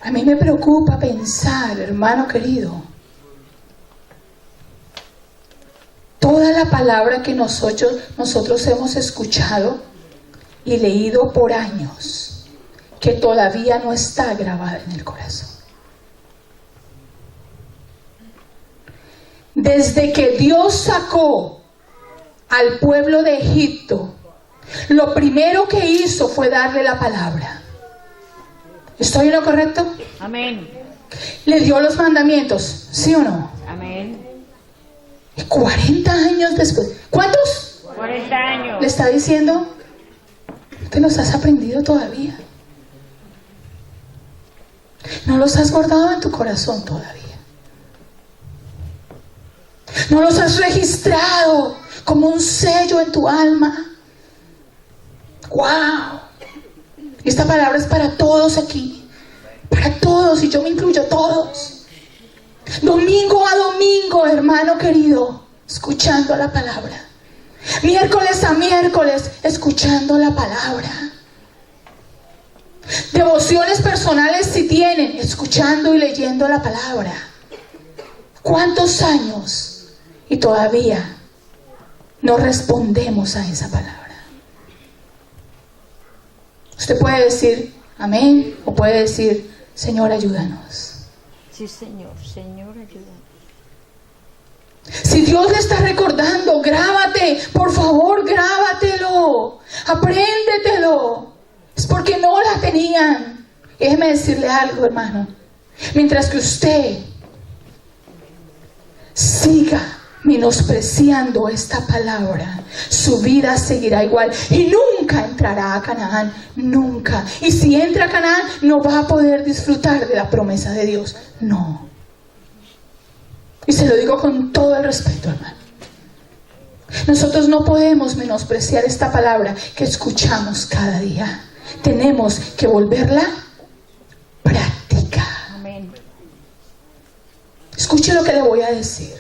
A mí me preocupa pensar, hermano querido, toda la palabra que nosotros hemos escuchado y leído por años, que todavía no está grabada en el corazón. Desde que Dios sacó al pueblo de Egipto, lo primero que hizo fue darle la palabra. ¿Estoy en lo correcto? Amén. Le dio los mandamientos, ¿sí o no? Amén. Y 40 años después, ¿cuántos? 40 años. Le está diciendo: no te los has aprendido todavía. No los has guardado en tu corazón todavía. No los has registrado como un sello en tu alma. ¡Wow! Esta palabra es para todos aquí. Para todos, y yo me incluyo, todos. Domingo a domingo, hermano querido, escuchando la palabra. Miércoles a miércoles, escuchando la palabra. Devociones personales si tienen, escuchando y leyendo la palabra. ¿Cuántos años? Y todavía no respondemos a esa palabra. Usted puede decir amén o puede decir: Señor, ayúdanos. Sí, Señor. Señor, ayuda. Si Dios le está recordando, grábate, por favor, grábatelo, apréndetelo. Es porque no la tenían. Déjeme decirle algo, hermano. Mientras que usted siga menospreciando esta palabra, su vida seguirá igual y nunca entrará a Canaán, nunca. Y si entra a Canaán, no va a poder disfrutar de la promesa de Dios, no. Y se lo digo con todo el respeto, hermano. Nosotros no podemos menospreciar esta palabra que escuchamos cada día. Tenemos que volverla práctica. Amén. Escuche lo que le voy a decir.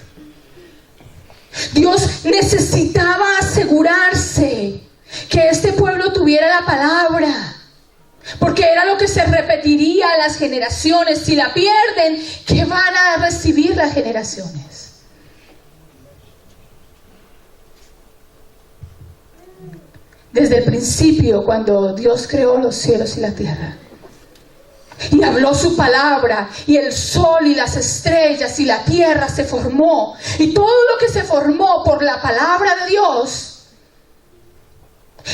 Dios necesitaba asegurarse que este pueblo tuviera la palabra, porque era lo que se repetiría a las generaciones. Si la pierden, ¿qué van a recibir las generaciones? Desde el principio, cuando Dios creó los cielos y la tierra, y habló su palabra, y el sol y las estrellas y la tierra se formó, y todo lo que se formó por la palabra de Dios,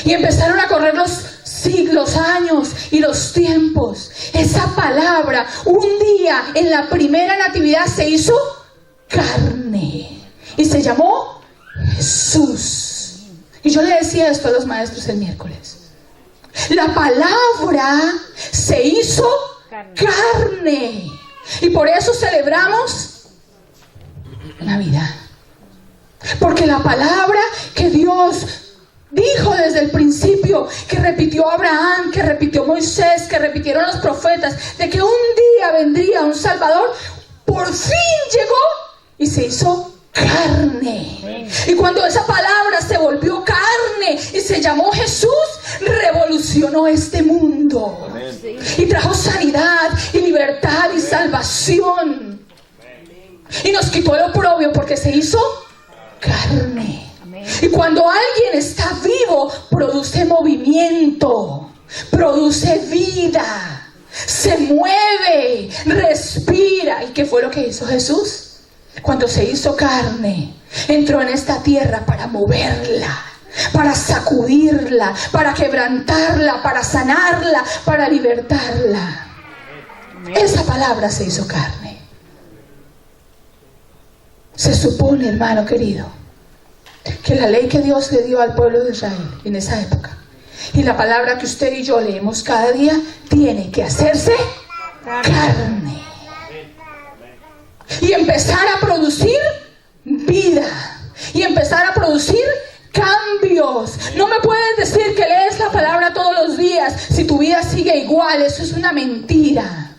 y empezaron a correr los siglos, años y los tiempos. Esa palabra un día en la primera natividad se hizo carne y se llamó Jesús. Y yo le decía esto a los maestros el miércoles: la palabra se hizo carne. Y por eso celebramos Navidad, porque la palabra que Dios dijo desde el principio, que repitió Abraham, que repitió Moisés, que repitieron los profetas, de que un día vendría un Salvador, por fin llegó y se hizo carne. Y cuando esa palabra se volvió carne y se llamó Jesús, revolucionó este mundo. Amén. Y trajo sanidad y libertad y salvación. Y nos quitó el oprobio porque se hizo carne. Y cuando alguien está vivo, produce movimiento, produce vida, se mueve, respira. ¿Y qué fue lo que hizo Jesús? Cuando se hizo carne, entró en esta tierra para moverla, para sacudirla, para quebrantarla, para sanarla, para libertarla. Esa palabra se hizo carne. Se supone, hermano querido, que la ley que Dios le dio al pueblo de Israel en esa época y la palabra que usted y yo leemos cada día tiene que hacerse carne y empezar a producir vida y empezar a producir cambios. No me puedes decir que lees la palabra todos los días si tu vida sigue igual. Eso es una mentira.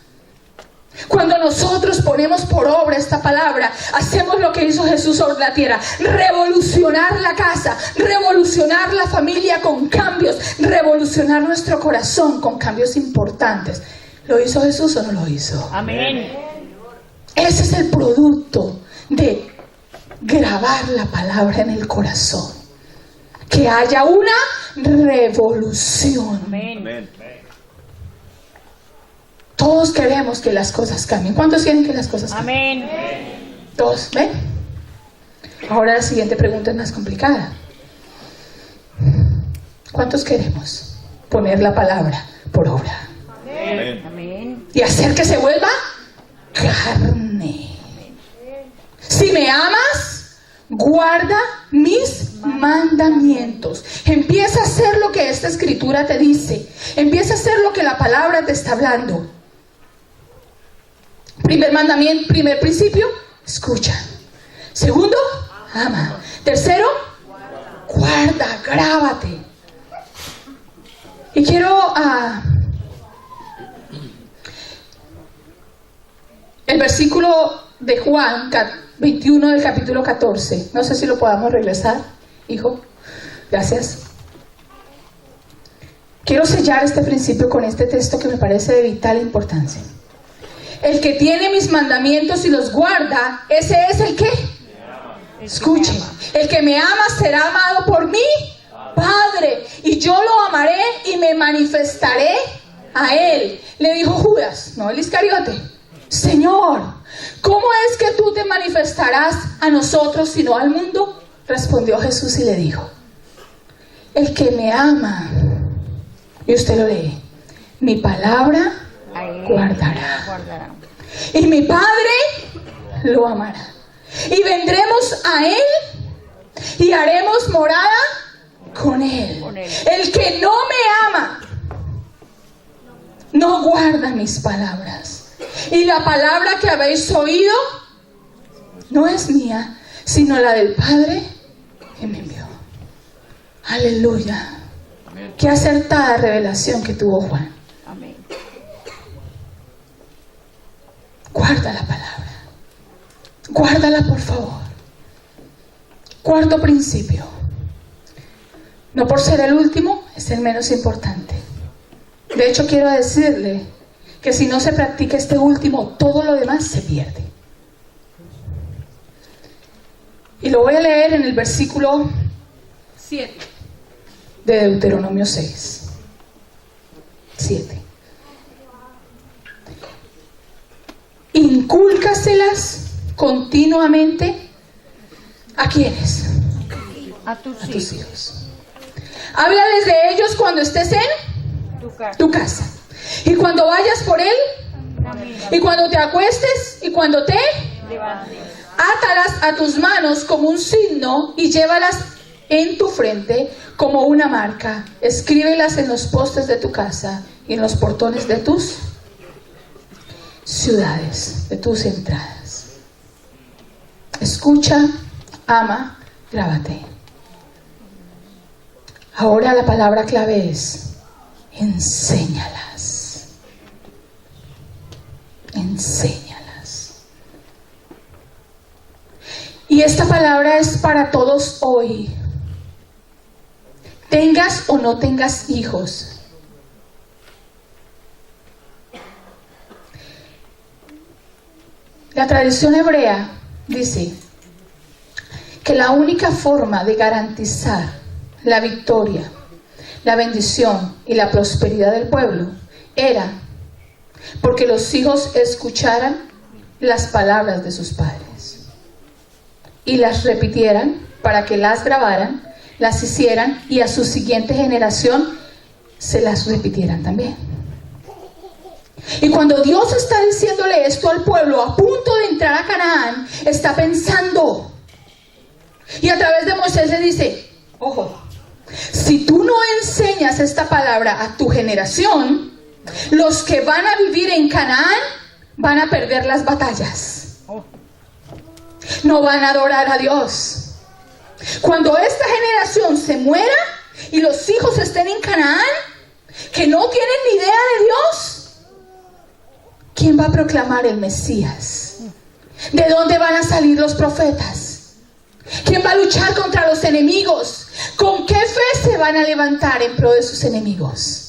Cuando nosotros ponemos por obra esta palabra, hacemos lo que hizo Jesús sobre la tierra: revolucionar la casa, revolucionar la familia con cambios, revolucionar nuestro corazón con cambios importantes. ¿Lo hizo Jesús o no lo hizo? Amén. Ese es el producto de grabar la palabra en el corazón. Que haya una revolución. Amén. Amén. Todos queremos que las cosas cambien. ¿Cuántos quieren que las cosas cambien? Amén. Todos, ¿ven? Ahora la siguiente pregunta es más complicada. ¿Cuántos queremos poner la palabra por obra? Amén. Amén. Y hacer que se vuelva carne. Si me amas, guarda mis mandamientos. Empieza a hacer lo que esta escritura te dice. Empieza a hacer lo que la palabra te está hablando. Primer mandamiento, primer principio, escucha. Segundo, ama. Tercero, guarda, grábate. Y quiero el versículo de Juan 21 del capítulo 14. No sé si lo podamos regresar, hijo. Gracias. Quiero sellar este principio con este texto que me parece de vital importancia. El que tiene mis mandamientos y los guarda, ese es el que. Escuchen, el que me ama será amado por mi Padre, y yo lo amaré y me manifestaré a él. Le dijo Judas, no el Iscariote. Señor, ¿cómo es que tú te manifestarás a nosotros y no al mundo? Respondió Jesús y le dijo, el que me ama, y usted lo lee, mi palabra guardará. Y mi Padre lo amará. Y vendremos a Él y haremos morada con Él. El que no me ama, no guarda mis palabras. Y la palabra que habéis oído no es mía, sino la del Padre que me envió. Aleluya. Amén. Qué acertada revelación que tuvo Juan. Amén. Guarda la palabra. Guárdala, por favor. Cuarto principio. No por ser el último, es el menos importante. De hecho, quiero decirle que si no se practica este último, todo lo demás se pierde. Y lo voy a leer en el versículo 7 de Deuteronomio 6. 7. Incúlcaselas continuamente. ¿A quiénes? A tus A tus hijos. hijos. Háblales de ellos cuando estés en Tu casa. tu casa. Y cuando vayas por él, y cuando te acuestes, y cuando te Levantes. átalas a tus manos como un signo y llévalas en tu frente como una marca. Escríbelas en los postes de tu casa y en los portones de tus ciudades, de tus entradas. Escucha, ama, grábate. Ahora la palabra clave es enséñalas. Enséñalas. Y esta palabra es para todos hoy. Tengas o no tengas hijos. La tradición hebrea dice que la única forma de garantizar la victoria, la bendición y la prosperidad del pueblo era porque los hijos escucharan las palabras de sus padres y las repitieran para que las grabaran, las hicieran y a su siguiente generación se las repitieran también. Y cuando Dios está diciéndole esto al pueblo a punto de entrar a Canaán, está pensando, y a través de Moisés le dice, ojo, si tú no enseñas esta palabra a tu generación, los que van a vivir en Canaán van a perder las batallas. No van a adorar a Dios. Cuando esta generación se muera y los hijos estén en Canaán, que no tienen ni idea de Dios, ¿quién va a proclamar el Mesías? ¿De dónde van a salir los profetas? ¿Quién va a luchar contra los enemigos? ¿Con qué fe se van a levantar en pro de sus enemigos?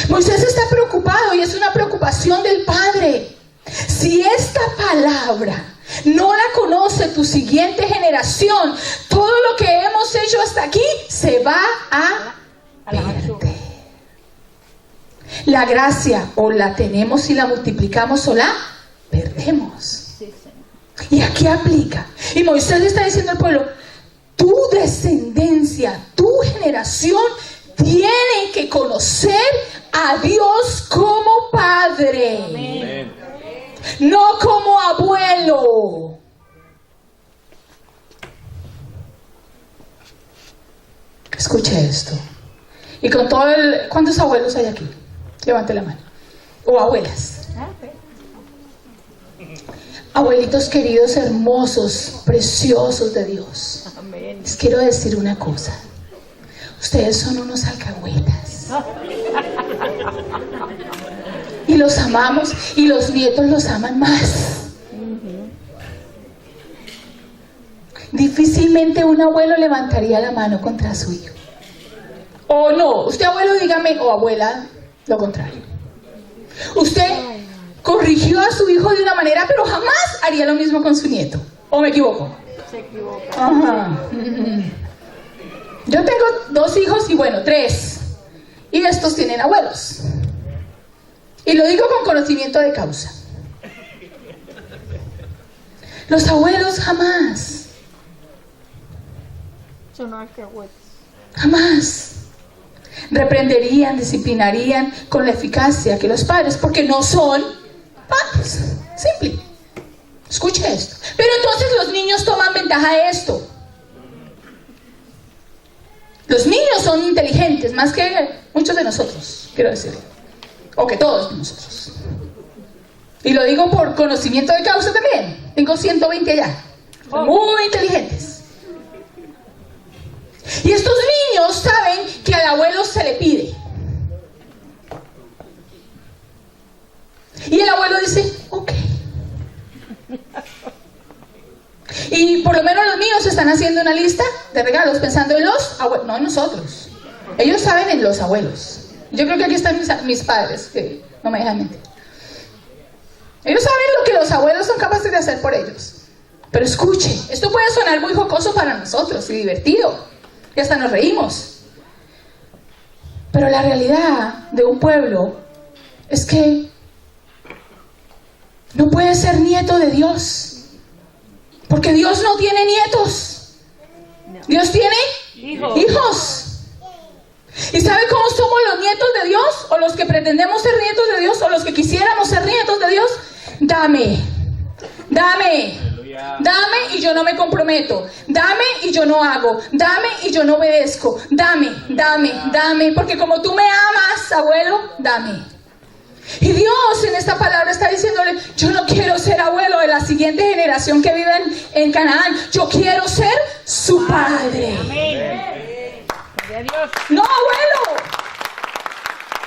Moisés está preocupado y es una preocupación del Padre. Si esta palabra no la conoce tu siguiente generación, todo lo que hemos hecho hasta aquí se va a perder. La gracia o la tenemos y la multiplicamos o la perdemos. Sí, Señor. Y aquí aplica. Y Moisés le está diciendo al pueblo, tu descendencia, tu generación tiene que conocer a Dios como Padre. Amén. No como abuelo. Escuche esto. Y con todo el... ¿Cuántos abuelos hay aquí? Levante la mano. O abuelas. Abuelitos queridos, hermosos, preciosos de Dios. Amén. Les quiero decir una cosa. Ustedes son unos alcahuetas. Y los amamos y los nietos los aman más. Difícilmente un abuelo levantaría la mano contra su hijo. O no, usted abuelo dígame, o abuela, lo contrario. Usted corrigió a su hijo de una manera, pero jamás haría lo mismo con su nieto. ¿O me equivoco? Se equivoca. Ajá. Yo tengo 2 hijos y bueno, 3. Y estos tienen abuelos. Y lo digo con conocimiento de causa. Los abuelos jamás, Son alcahuetes. jamás reprenderían, disciplinarían con la eficacia que los padres, porque no son padres. Simple. Escuche esto. Pero entonces los niños toman ventaja de esto. Los niños son inteligentes, más que muchos de nosotros, quiero decirle. O que todos nosotros. Y lo digo por conocimiento de causa también. Tengo 120 allá. Son muy inteligentes. Y estos niños saben que al abuelo se le pide. Y el abuelo dice, ok. Y por lo menos los míos están haciendo una lista de regalos pensando en los abuelos, no en nosotros. Ellos saben en los abuelos. Yo creo que aquí están mis padres, que no me dejan mentir. Ellos saben lo que los abuelos son capaces de hacer por ellos. Pero escuche, esto puede sonar muy jocoso para nosotros y divertido. Y hasta nos reímos. Pero la realidad de un pueblo es que no puede ser nieto de Dios. Porque Dios no tiene nietos. Dios tiene hijos. ¿Y sabe cómo somos los nietos de Dios? O los que pretendemos ser nietos de Dios, o los que quisiéramos ser nietos de Dios. Dame, dame, dame y yo no me comprometo. Dame y yo no hago. Dame y yo no obedezco. Dame, dame, dame. Porque como tú me amas, abuelo, dame. Y Dios en esta palabra está diciéndole, yo no quiero ser abuelo de la siguiente generación que vive en Canaán. Yo quiero ser su padre. Amén. De Dios. No, abuelo.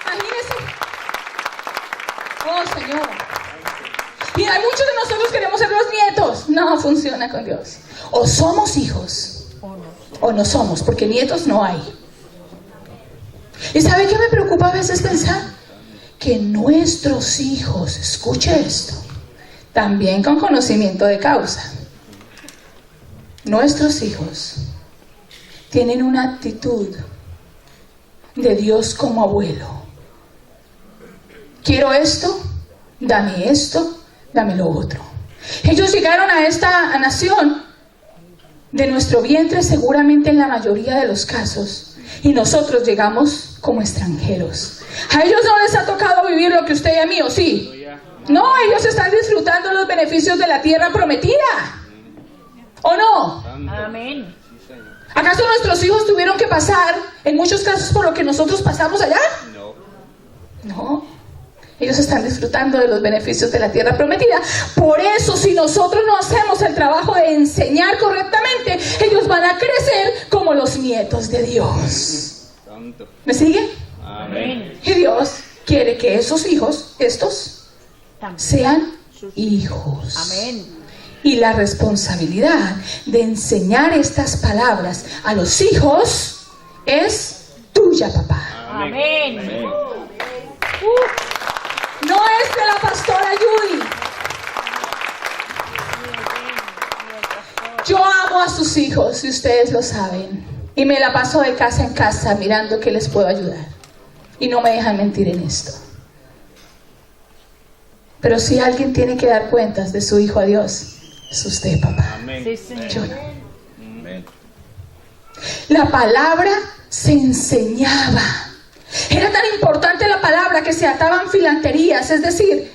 Imagínese. Oh, Señor. Y hay muchos de nosotros queremos ser los nietos. No funciona con Dios. O somos hijos o no somos, porque nietos no hay. ¿Y sabe qué me preocupa a veces pensar? Que nuestros hijos, escuche esto, también con conocimiento de causa, nuestros hijos tienen una actitud de Dios como abuelo. Quiero esto, dame lo otro. Ellos llegaron a esta nación de nuestro vientre seguramente en la mayoría de los casos, y nosotros llegamos como extranjeros. A ellos no les ha tocado vivir lo que usted y a mí, ¿o sí? No, ellos están disfrutando los beneficios de la tierra prometida. ¿O no? Amén. ¿Acaso nuestros hijos tuvieron que pasar, en muchos casos, por lo que nosotros pasamos allá? No. Ellos están disfrutando de los beneficios de la tierra prometida. Por eso, si nosotros no hacemos el trabajo de enseñar correctamente, ellos van a crecer como los nietos de Dios. ¿Me sigue? Amén. Y Dios quiere que esos hijos, estos, sean hijos. Amén. Y la responsabilidad de enseñar estas palabras a los hijos es tuya, papá. Amén. Amén. No es de la pastora Judy. Yo amo a sus hijos y ustedes lo saben. Y me la paso de casa en casa mirando qué les puedo ayudar. Y no me dejan mentir en esto. Pero si alguien tiene que dar cuentas de su hijo a Dios, es usted, papá. Amén. Sí, Señor. Yo no. Amén. La palabra se enseñaba. Era tan importante la palabra que se ataban filanterías, es decir,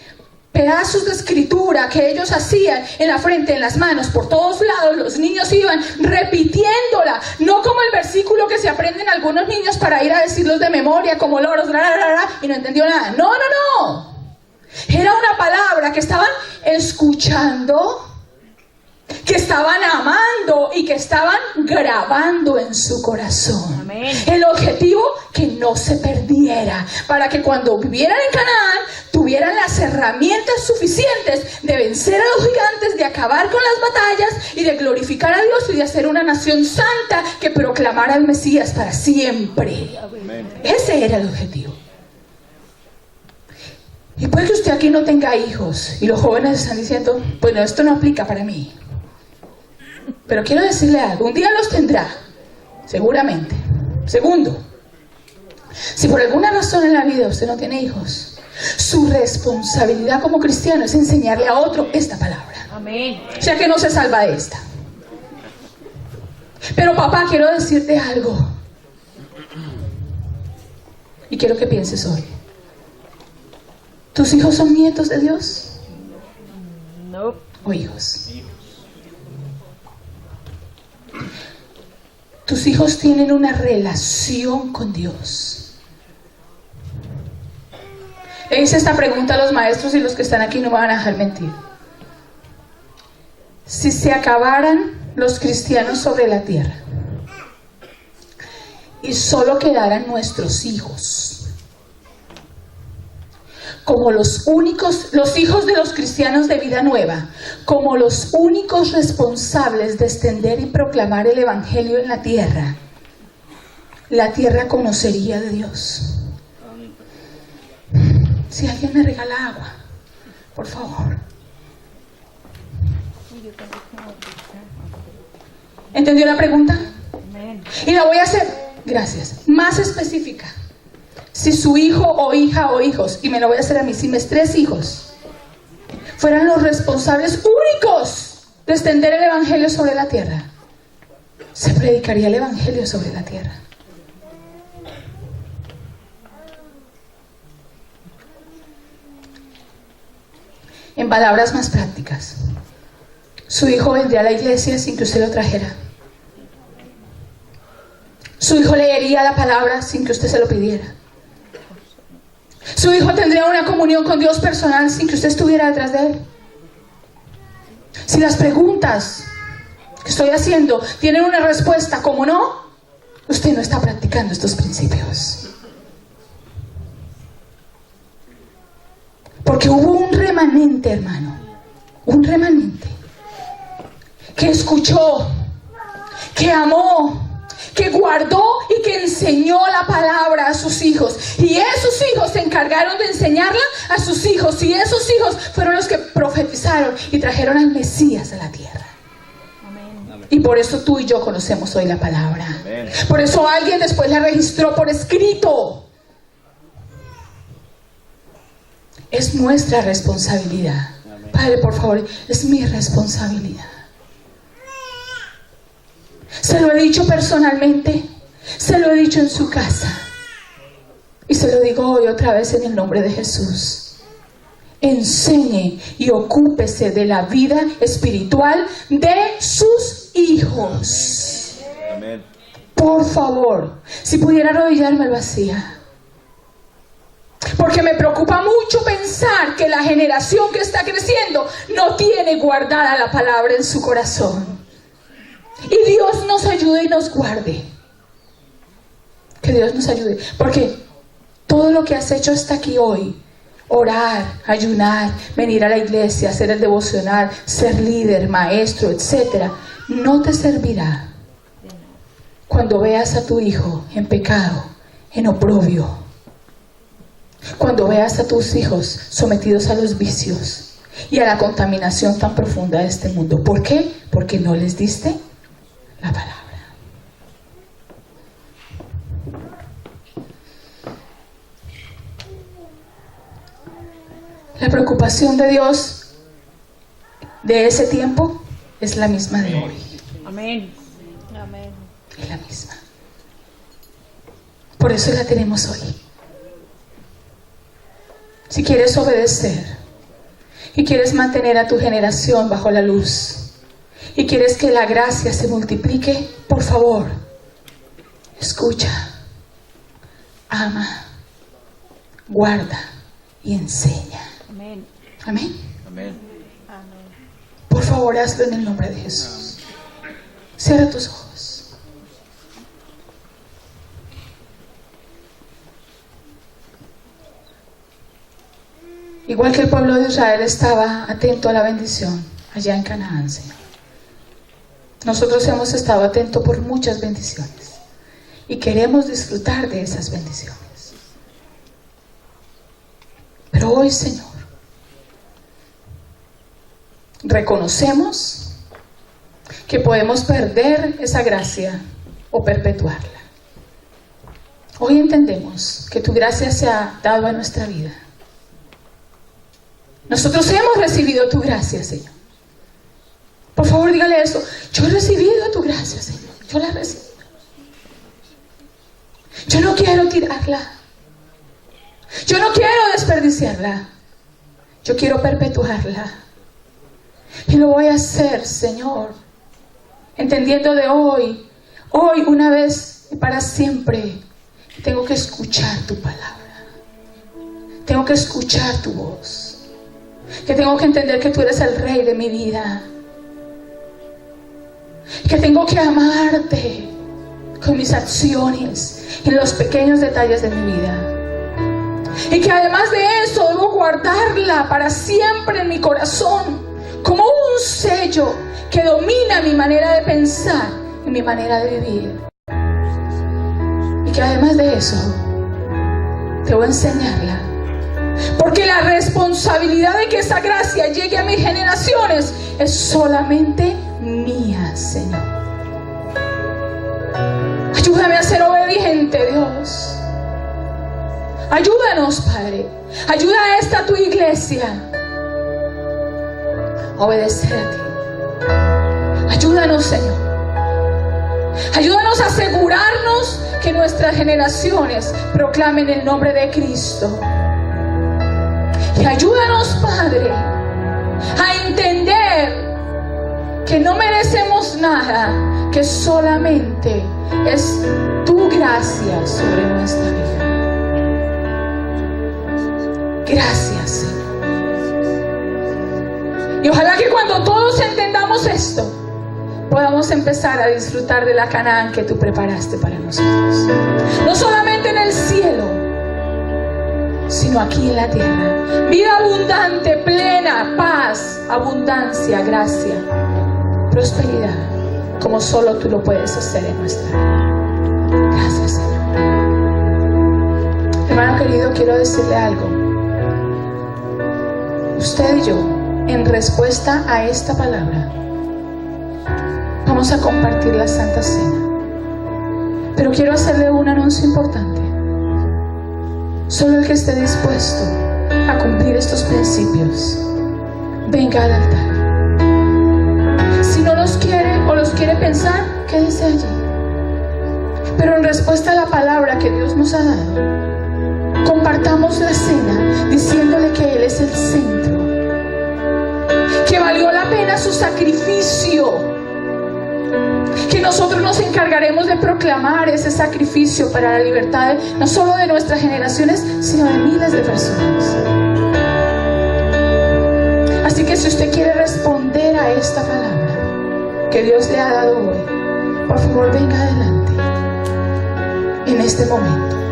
pedazos de escritura que ellos hacían en la frente, en las manos, por todos lados. Los niños iban repitiéndola, no como el versículo que se aprenden algunos niños para ir a decirlos de memoria como loros, y no entendió nada. No, no, no. Era una palabra que estaban escuchando, que estaban amando y que estaban grabando en su corazón. Amén. El objetivo, que no se perdiera, para que cuando vivieran en Canaán tuvieran las herramientas suficientes de vencer a los gigantes, de acabar con las batallas y de glorificar a Dios y de hacer una nación santa que proclamara al Mesías para siempre. Amén. Ese era el objetivo. Y puede que usted aquí no tenga hijos y los jóvenes están diciendo, bueno, esto no aplica para mí. Pero quiero decirle algo, un día los tendrá, seguramente. Segundo, si por alguna razón en la vida usted no tiene hijos, Su responsabilidad como cristiano es enseñarle a otro esta palabra. Amén. O sea que no se salva de esta. Pero papá, quiero decirte algo. Y quiero que pienses hoy. ¿Tus hijos son nietos de Dios? No. ¿O hijos? Tus hijos tienen una relación con Dios. Le hice esta pregunta a los maestros y los que están aquí no me van a dejar mentir. Si se acabaran los cristianos sobre la tierra y solo quedaran nuestros hijos como los hijos de los cristianos de Vida Nueva, como los únicos responsables de extender y proclamar el Evangelio en la tierra conocería de Dios. Si alguien me regala agua, por favor. ¿Entendió la pregunta? Amén. Y la voy a hacer, gracias, más específica. Si su hijo o hija o hijos, y me lo voy a hacer a mí, si mis 3 hijos fueran los responsables únicos de extender el Evangelio sobre la tierra, se predicaría el Evangelio sobre la tierra. En palabras más prácticas, su hijo vendría a la iglesia sin que usted lo trajera. Su hijo leería la palabra sin que usted se lo pidiera. Su hijo tendría una comunión con Dios personal sin que usted estuviera detrás de él. Si las preguntas que estoy haciendo tienen una respuesta como no, usted no está practicando estos principios. Porque hubo un remanente, hermano, un remanente que escuchó, que amó, que guardó y que enseñó la palabra a sus hijos. Y esos hijos se encargaron de enseñarla a sus hijos. Y esos hijos fueron los que profetizaron y trajeron al Mesías a la tierra. Amén. Y por eso tú y yo conocemos hoy la palabra. Amén. Por eso alguien después la registró por escrito. Es nuestra responsabilidad. Padre, por favor, es mi responsabilidad. Se lo he dicho personalmente, se lo he dicho en su casa y se lo digo hoy otra vez en el nombre de Jesús. Enseñe y ocúpese de la vida espiritual de sus hijos. Amén. Por favor, si pudiera arrodillarme lo hacía. Porque me preocupa mucho pensar que la generación que está creciendo no tiene guardada la palabra en su corazón. Y Dios nos ayude y nos guarde. Que Dios nos ayude. Porque todo lo que has hecho hasta aquí hoy, orar, ayunar, venir a la iglesia, hacer el devocional, ser líder, maestro, etcétera, no te servirá cuando veas a tu hijo en pecado, en oprobio. Cuando veas a tus hijos sometidos a los vicios y a la contaminación tan profunda de este mundo. ¿Por qué? Porque no les diste la palabra. La preocupación de Dios de ese tiempo es la misma de hoy. Amén. Amén. Es la misma. Por eso la tenemos hoy. Si quieres obedecer y quieres mantener a tu generación bajo la luz y quieres que la gracia se multiplique, por favor, escucha, ama, guarda y enseña. Amén. Amén. Amén. Amén. Por favor, hazlo en el nombre de Jesús. Cierra tus ojos. Igual que el pueblo de Israel estaba atento a la bendición allá en Canaán, Señor. Nosotros hemos estado atentos por muchas bendiciones y queremos disfrutar de esas bendiciones. Pero hoy, Señor, reconocemos que podemos perder esa gracia o perpetuarla. Hoy entendemos que tu gracia se ha dado a nuestra vida Nosotros hemos recibido tu gracia, Señor. Por favor, dígale eso. Yo he recibido tu gracia, Señor. Yo la he recibido. Yo no quiero tirarla. Yo no quiero desperdiciarla. Yo quiero perpetuarla. Y lo voy a hacer, Señor, entendiendo de hoy una vez y para siempre, tengo que escuchar tu palabra. Tengo que escuchar tu voz. Que tengo que entender que tú eres el Rey de mi vida. Que tengo que amarte con mis acciones y en los pequeños detalles de mi vida. Y que además de eso debo guardarla para siempre en mi corazón como un sello que domina mi manera de pensar y mi manera de vivir. Y que además de eso debo enseñarla. Porque la responsabilidad de que esa gracia llegue a mis generaciones es solamente mía, Señor. Ayúdame a ser obediente, Dios. Ayúdanos, Padre. Ayuda a esta tu iglesia a obedecer a ti. Ayúdanos, Señor. Ayúdanos a asegurarnos que nuestras generaciones proclamen el nombre de Cristo. Y ayúdanos, Padre, a entender que no merecemos nada, que solamente es tu gracia sobre nuestra vida. Gracias, Señor. Y ojalá que cuando todos entendamos esto, podamos empezar a disfrutar de la Canaán que tú preparaste para nosotros. No solamente en el cielo, sino aquí en la tierra. Vida abundante, plena, paz, abundancia, gracia, prosperidad, como solo tú lo puedes hacer en nuestra vida. Gracias, Señor. Hermano querido, quiero decirle algo. Usted y yo, en respuesta a esta palabra, vamos a compartir la Santa Cena. Pero quiero hacerle un anuncio importante. Solo el que esté dispuesto a cumplir estos principios, venga al altar. Si no los quiere o los quiere pensar, quédese allí. Pero en respuesta a la palabra que Dios nos ha dado, compartamos la cena diciéndole que Él es el centro, que valió la pena su sacrificio, que nosotros nos encargaremos de proclamar ese sacrificio para la libertad no solo de nuestras generaciones, sino de miles de personas. Así que si usted quiere responder a esta palabra que Dios le ha dado hoy, por favor venga adelante en este momento.